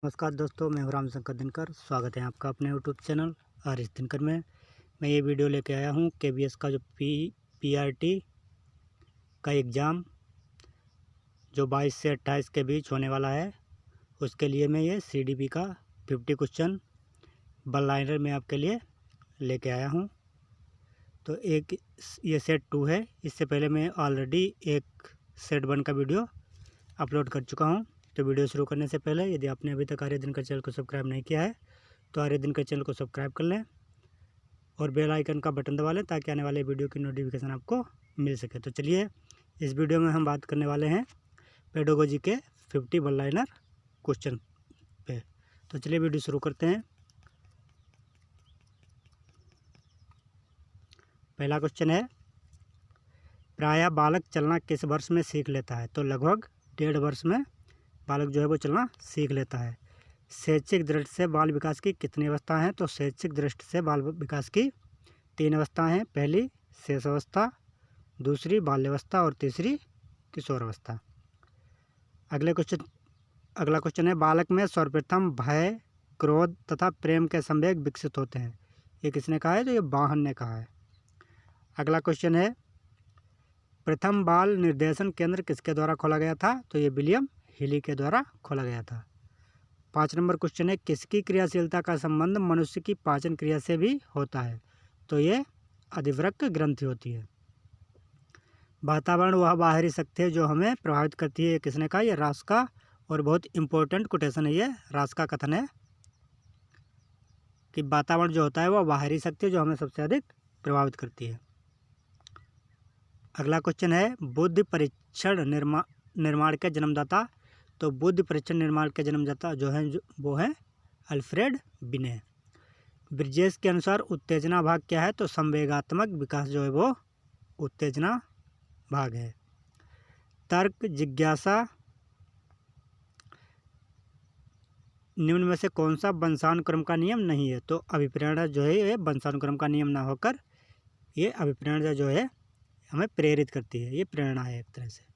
नमस्कार दोस्तों, मैं हूं रामशंकर दिनकर। स्वागत है आपका अपने YouTube channel R S Dinkar में। मैं ये वीडियो लेके आया हूं केबीएस का जो पीआरटी का एग्ज़ाम जो 22 से 28 के बीच होने वाला है, उसके लिए मैं ये सीडीपी का 50 क्वेश्चन वन लाइनर में आपके लिए लेके आया हूं। तो एक ये सेट 2 है। इससे पहले मैं ऑलरेडी एक सेट 1 का वीडियो अपलोड कर चुका हूं। तो वीडियो शुरू करने से पहले यदि आपने अभी तक आर्य दिनकर चैनल को सब्सक्राइब नहीं किया है तो आर्य दिनकर चैनल को सब्सक्राइब कर लें और बेल आइकन का बटन दबा लें ताकि आने वाले वीडियो की नोटिफिकेशन आपको मिल सके। तो चलिए, इस वीडियो में हम बात करने वाले हैं पेडागोजी के 50 वन लाइनर क्वेश्चन पे। तो चलिए वीडियो शुरू करते हैं। पहला क्वेश्चन है, प्रायः बालक चलना किस वर्ष में सीख लेता है? तो लगभग 1.5 वर्ष में बालक जो है वो चलना सीख लेता है। शैक्षिक दृष्टि से बाल विकास की कितनी अवस्थाएं हैं? तो शैक्षिक दृष्टि से बाल विकास की 3 अवस्थाएं हैं। पहली शेष अवस्था, दूसरी बाल्यावस्था और तीसरी किशोर अवस्था। अगला क्वेश्चन है, बालक में सर्वप्रथम भय, क्रोध तथा प्रेम के संवेग विकसित होते हैं। ये किसने कहा है? तो ये बाहन ने कहा है। अगला क्वेश्चन है, प्रथम बाल निर्देशन केंद्र किसके द्वारा खोला गया था? तो ये विलियम हिली के द्वारा खोला गया था। 5 नंबर क्वेश्चन है, किसकी क्रियाशीलता का संबंध मनुष्य की पाचन क्रिया से भी होता है? तो ये अधिवृक्क ग्रंथि होती है। वातावरण वह बाहरी शक्ति है जो हमें प्रभावित करती है। ये किसने कहा? ये रास का, और बहुत इंपॉर्टेंट कोटेशन है ये। रास का कथन है कि वातावरण जो होता है वह बाहरी शक्ति है जो हमें सबसे अधिक प्रभावित करती है। अगला क्वेश्चन है, बुद्धि परीक्षण निर्माण के जन्मदाता? तो बुद्धि परीक्षण निर्माण के जन्मदाता जो है वो है अल्फ्रेड बिने। ब्रिजेश के अनुसार उत्तेजना भाग क्या है? तो संवेगात्मक विकास जो है वो उत्तेजना भाग है। तर्क जिज्ञासा निम्न में से कौन सा वंशानुक्रम का नियम नहीं है? तो अभिप्रेरणा जो है ये वंशानुक्रम का नियम ना होकर ये अभिप्रेरणा जो है हमें प्रेरित करती है। ये प्रेरणा है एक तरह से।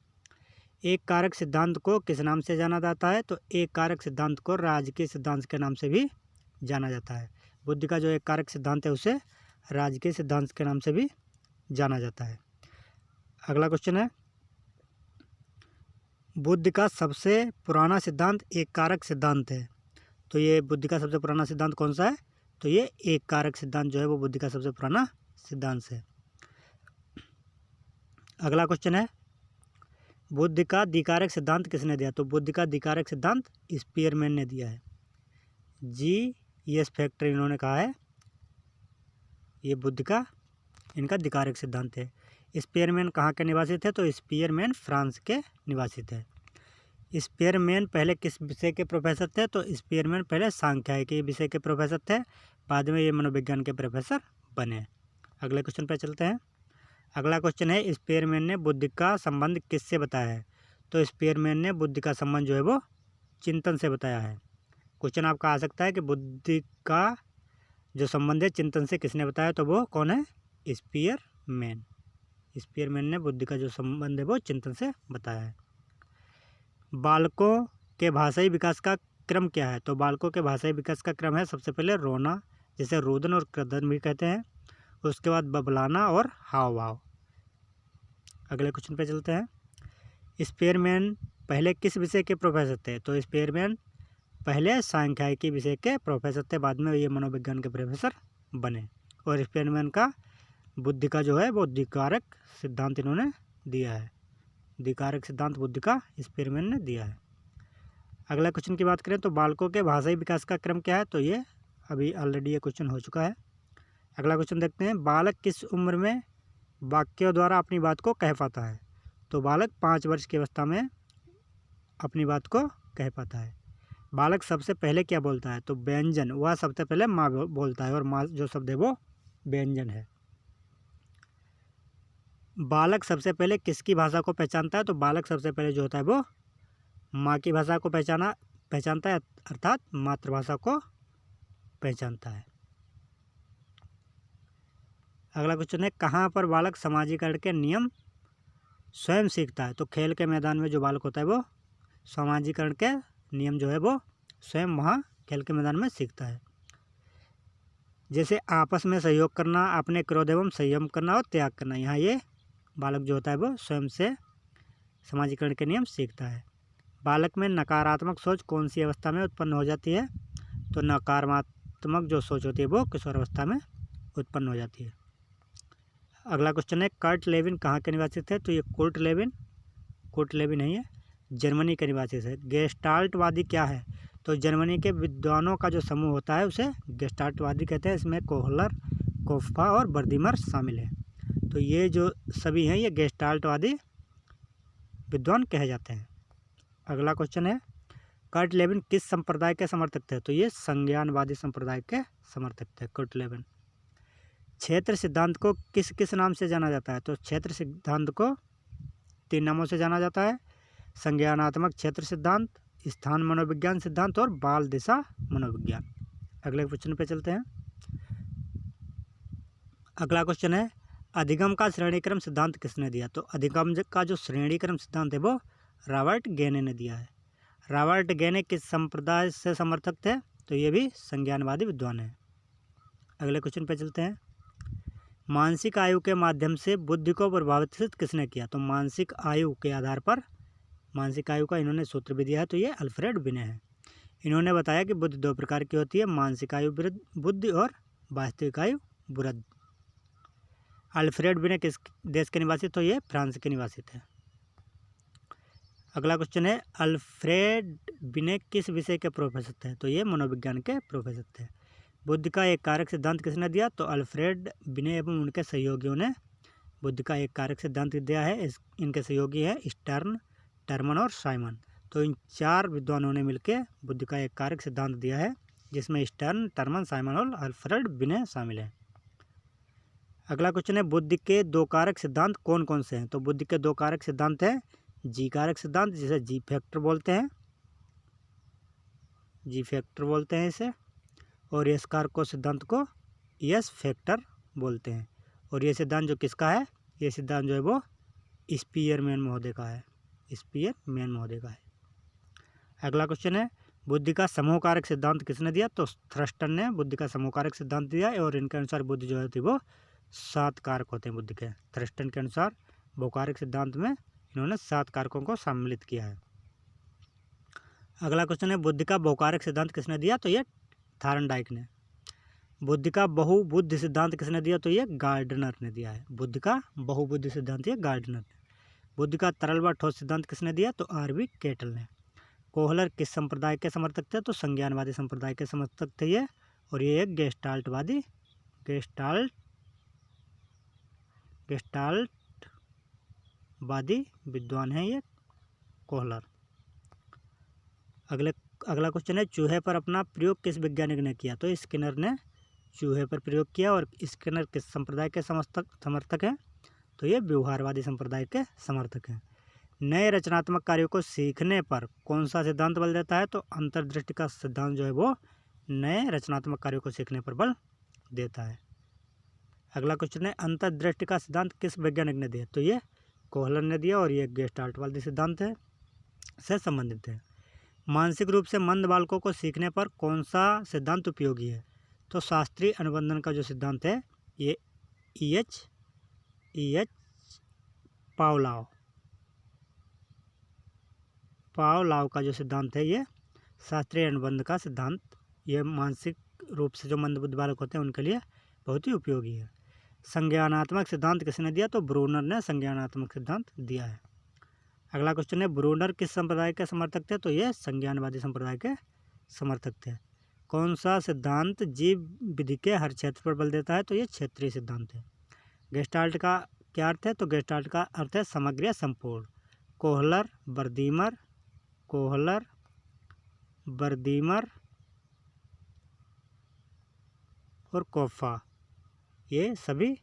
एक कारक सिद्धांत को किस नाम से जाना जाता है? तो एक कारक सिद्धांत को राजकीय सिद्धांत के नाम से भी जाना जाता है। बुद्धि का जो एक कारक सिद्धांत है उसे राजकीय सिद्धांत के नाम से भी जाना जाता है। अगला क्वेश्चन है, बुद्धि का सबसे पुराना सिद्धांत एक कारक सिद्धांत है। तो ये बुद्धि का सबसे पुराना सिद्धांत कौन सा है? तो ये एक कारक सिद्धांत जो है वो बुद्धि का सबसे पुराना सिद्धांत है। अगला क्वेश्चन है, बुद्धि का द्विकारक सिद्धांत किसने दिया? तो बुद्धि का द्विकारक सिद्धांत स्पीयरमैन ने दिया है। G.S. फैक्टर इन्होंने कहा है। ये बुद्धि का इनका द्विकारक सिद्धांत है। स्पीयरमैन कहाँ के निवासी थे? तो स्पीयरमैन फ्रांस के निवासी थे। स्पीयरमैन पहले किस विषय के प्रोफेसर थे? तो स्पीयरमैन पहले सांख्यिकी विषय के प्रोफेसर थे, बाद में ये मनोविज्ञान के प्रोफेसर बने। अगले क्वेश्चन पर चलते हैं। अगला क्वेश्चन है, स्पीयरमैन ने बुद्धि का संबंध किससे बताया है? तो स्पीयरमैन ने बुद्धि का संबंध जो है वो चिंतन से बताया है। क्वेश्चन आपका आ सकता है कि बुद्धि का जो संबंध है चिंतन से किसने बताया? तो वो कौन है? स्पीयरमैन। स्पीयरमैन ने बुद्धि का जो संबंध है वो चिंतन से बताया है। बालकों के भाषाई विकास का क्रम क्या है? तो बालकों के भाषाई विकास का क्रम है, सबसे पहले रोना, जिसे रुदन और क्रदन भी कहते हैं, उसके बाद बबलाना और हाव भाव। अगले क्वेश्चन पे चलते हैं। स्पीयरमैन पहले किस विषय के प्रोफेसर थे? तो स्पीयरमैन पहले सांख्यिकी विषय के प्रोफेसर थे, बाद में ये मनोविज्ञान के प्रोफेसर बने। और स्पीयरमैन का बुद्धि का जो है वो द्विकारक सिद्धांत इन्होंने दिया है। द्विकारक सिद्धांत बुद्धि का स्पीयरमैन ने दिया है। अगला क्वेश्चन की बात करें तो बालकों के भाषाई विकास का क्रम क्या है? तो ये अभी ऑलरेडी ये क्वेश्चन हो चुका है। अगला क्वेश्चन देखते हैं, बालक किस उम्र में वाक्यों द्वारा अपनी बात को कह पाता है? तो बालक 5 वर्ष की अवस्था में अपनी बात को कह पाता है। बालक सबसे पहले क्या बोलता है? तो व्यंजन। वह सबसे पहले माँ बोलता है, और माँ जो शब्द है वो व्यंजन है। बालक सबसे पहले किसकी भाषा को पहचानता है? तो बालक सबसे पहले जो होता है वो माँ की भाषा को पहचानता है, अर्थात मातृभाषा को पहचानता है। अगला क्वेश्चन है, कहाँ पर बालक समाजीकरण के नियम स्वयं सीखता है? तो खेल के मैदान में जो बालक होता है वो समाजीकरण के नियम जो है वो स्वयं वहाँ खेल के मैदान में सीखता है। जैसे आपस में सहयोग करना, अपने क्रोध एवं संयम करना और त्याग करना, यहाँ ये बालक जो होता है वो स्वयं से समाजीकरण के नियम सीखता है। बालक में नकारात्मक सोच कौन सी अवस्था में उत्पन्न हो जाती है? तो नकारात्मक जो सोच होती है वो किशोर अवस्था में उत्पन्न हो जाती है। अगला क्वेश्चन है, कर्ट लेविन कहाँ के निवासी थे? तो ये कुर्ट लेविन नहीं है, जर्मनी के निवासी है। गेस्टाल्टवादी क्या है? तो जर्मनी के विद्वानों का जो समूह होता है उसे गेस्टाल्टवादी कहते हैं। इसमें कोहलर, कोफ्का और बर्दीमर शामिल है। तो ये जो सभी हैं ये गेस्टाल्टवादी विद्वान कहे जाते हैं। अगला क्वेश्चन है, कर्ट लेविन किस संप्रदाय के समर्थक थे? तो ये संज्ञानवादी संप्रदाय के समर्थक थे कर्ट लेविन। क्षेत्र सिद्धांत को किस किस नाम से जाना जाता है? तो क्षेत्र सिद्धांत को 3 नामों से जाना जाता है: संज्ञानात्मक क्षेत्र सिद्धांत, स्थान मनोविज्ञान सिद्धांत और बाल दिशा मनोविज्ञान। अगले क्वेश्चन पे चलते हैं। अगला क्वेश्चन है, अधिगम का श्रेणीक्रम सिद्धांत किसने दिया? तो अधिगम का जो श्रेणीक्रम सिद्धांत है वो रॉबर्ट गेने ने दिया है। रॉबर्ट गेने किस संप्रदाय से समर्थक थे? तो ये भी संज्ञानवादी विद्वान है। अगले क्वेश्चन पे चलते हैं। मानसिक आयु के माध्यम से बुद्धि को प्रभावित किसने किया? तो मानसिक आयु के आधार पर मानसिक आयु का इन्होंने सूत्र भी दिया है, तो ये अल्फ्रेड बिने हैं। इन्होंने बताया कि बुद्धि 2 प्रकार की होती है, मानसिक आयु बुद्धि और वास्तविक आयु वृद्धि। अल्फ्रेड बिने किस देश के निवासी? तो ये फ्रांस के निवासी थे। अगला क्वेश्चन है, अल्फ्रेड बिने किस विषय के प्रोफेसर थे? तो ये मनोविज्ञान के प्रोफेसर थे। बुद्धि का एक कारक सिद्धांत किसने दिया? तो अल्फ्रेड बिने एवं उनके सहयोगियों ने बुद्धि का एक कारक सिद्धांत दिया है। इनके सहयोगी है स्टर्न, टर्मन और साइमन। तो इन 4 विद्वानों ने मिलकर बुद्धि का एक कारक सिद्धांत दिया है, जिसमें स्टर्न, टर्मन, साइमन और अल्फ्रेड बिने शामिल हैं। अगला क्वेश्चन है, बुद्धि के 2 कारक सिद्धांत कौन कौन से हैं? तो बुद्धि के 2 कारक सिद्धांत हैं जी कारक सिद्धांत, जिसे जी फैक्टर बोलते हैं, इसे, और यस कारक सिद्धांत को यस फैक्टर बोलते हैं। और ये सिद्धांत जो किसका है? ये सिद्धांत जो है वो स्पीयरमैन महोदय का है। अगला क्वेश्चन है, बुद्धि का समूह कारक सिद्धांत किसने दिया? तो थ्रस्टन ने बुद्धि का समूह कारक सिद्धांत दिया है, और इनके अनुसार बुद्धि जो होती है वो 7 कारक होते हैं बुद्धि के। थ्रस्टन के अनुसार बहुकारक सिद्धांत में इन्होंने 7 कारकों को सम्मिलित किया है। अगला क्वेश्चन है, बुद्धि का बहुकारक सिद्धांत किसने दिया? तो ये थार्नडाइक ने। बुद्धि का बहुबुद्धि सिद्धांत किसने दिया? तो ये गार्डनर ने दिया है। बुद्धि का बहुबुद्धि सिद्धांत ये गार्डनर ने। बुद्धि का तरल व ठोस सिद्धांत किसने दिया? तो आरवी केटल ने। कोहलर किस संप्रदाय के समर्थक थे? तो संज्ञानवादी संप्रदाय के समर्थक थे ये, और ये एक गेस्टाल्टवादी विद्वान है ये कोहलर। अगला क्वेश्चन है, चूहे पर अपना प्रयोग किस वैज्ञानिक ने किया? तो स्किनर ने चूहे पर प्रयोग किया, और स्किनर किस संप्रदाय के समर्थक हैं? तो ये व्यवहारवादी संप्रदाय के समर्थक हैं। नए रचनात्मक कार्यों को सीखने पर कौन सा सिद्धांत बल देता है? तो अंतर्दृष्टि का सिद्धांत जो है वो नए रचनात्मक कार्यों को सीखने पर बल देता है। अगला क्वेश्चन है, अंतर्दृष्टि का सिद्धांत किस वैज्ञानिक ने दिया? तो ये कोहलर ने दिया, और ये गेस्टाल्टवादी सिद्धांत है से संबंधित है। मानसिक रूप से मंद बालकों को सीखने पर कौन सा सिद्धांत उपयोगी है? तो शास्त्रीय अनुबंधन का जो सिद्धांत है ये ई.एच. पावलाव का जो सिद्धांत है ये शास्त्रीय अनुबंध का सिद्धांत, ये मानसिक रूप से जो मंदबुद्धि बालक होते हैं उनके लिए बहुत ही उपयोगी है। संज्ञानात्मक सिद्धांत किसने दिया? तो ब्रूनर ने संज्ञानात्मक सिद्धांत दिया है। अगला क्वेश्चन है, ब्रूनर किस संप्रदाय के समर्थक थे? तो ये संज्ञानवादी संप्रदाय के समर्थक थे। कौन सा सिद्धांत जीव विधि के हर क्षेत्र पर बल देता है? तो ये क्षेत्रीय सिद्धांत है। गेस्टाल्ट का क्या अर्थ है? तो गेस्टाल्ट का अर्थ है समग्र या संपूर्ण। कोहलर, बर्दीमर और कोफ्का, ये सभी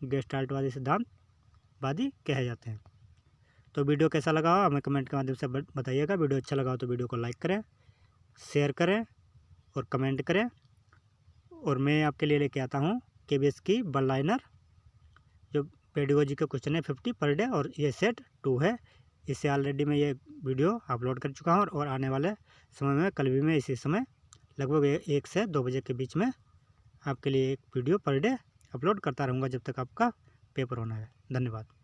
गेस्टाल्टवादी सिद्धांतवादी कहे जाते हैं। तो वीडियो कैसा लगा हो हमें कमेंट के माध्यम से बताइएगा। वीडियो अच्छा लगा हो तो वीडियो को लाइक करें, शेयर करें और कमेंट करें। और मैं आपके लिए लेके आता हूँ KBS की वन लाइनर, जो पेडागोजी के क्वेश्चन है 50 पर डे, और ये सेट 2 है। इससे ऑलरेडी मैं ये वीडियो अपलोड कर चुका हूँ और आने वाले समय में कल भी मैं इसी समय लगभग 1 से 2 बजे के बीच में आपके लिए एक वीडियो पर डे अपलोड करता रहूँगा जब तक आपका पेपर होना है। धन्यवाद।